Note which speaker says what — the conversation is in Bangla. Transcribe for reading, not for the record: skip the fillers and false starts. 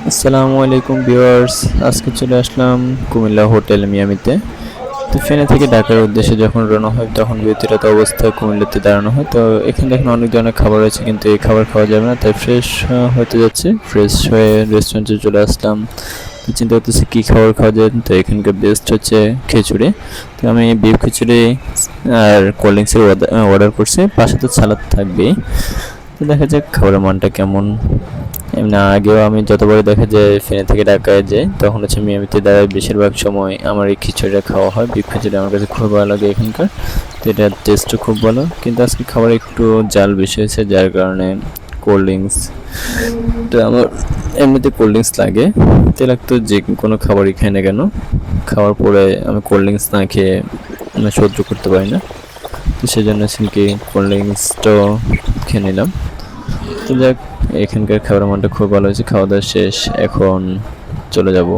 Speaker 1: আসসালামু আলাইকুম ভিউয়ার্স, আজকে চলে আসলাম কুমিল্লা হোটেল মিয়ামিতে। তো ফেনী থেকে ঢাকার উদ্দেশ্যে যখন রওনা হয় তখন ব্যতিরত অবস্থায় কুমিল্লাতে দাঁড়ানো হয়। তো এখানে দেখেন অনেক ধরনের খাবার আছে, কিন্তু এই খাবার খাওয়া যাবে না, তাই ফ্রেশ হতে যাচ্ছি। ফ্রেশ হয়ে রেস্টুরেন্টে চলে আসলাম। তো চিন্তা করতেছি কী খাবার খাওয়া যায়। তো এখানকার বেস্ট হচ্ছে খিচুড়ি। তো আমি বিফ খিচুড়ি আর কোল্ড ড্রিঙ্কসের অর্ডার করছি, পাশে তো সালাদ থাকবেই। তো দেখা যাক খাবারের মানটা কেমন। এমনি আগেও আমি যতবার দেখা যায় ফেনী থেকে ঢাকায় যাই তখন হচ্ছে মিয়ামিতে দাঁড়ায় বেশিরভাগ সময় আমার এই খিচুড়িটা খাওয়া হয়। বিফ খিচুড়ি আমার কাছে খুব ভালো লাগে এখানকার। তো এটার টেস্টও খুব ভালো, কিন্তু আজকে খাবার একটু জাল বেশি হয়েছে, যার কারণে কোল্ড ড্রিঙ্কস, তো আমার এমনিতে কোল্ড ড্রিঙ্কস লাগে। তেল তো যে কোনো খাবারই খাই না কেন, খাওয়ার পরে আমি কোল্ড ড্রিঙ্কস না খেয়ে আমি সহ্য করতে পারি না। তো সেই জন্য কি কোল্ড ড্রিঙ্কসটাও খেয়ে নিলাম। তো যাক, এখানকার খাবারের মানটা খুব ভালো হয়েছে। খাওয়া দাওয়া শেষ, এখন চলে যাব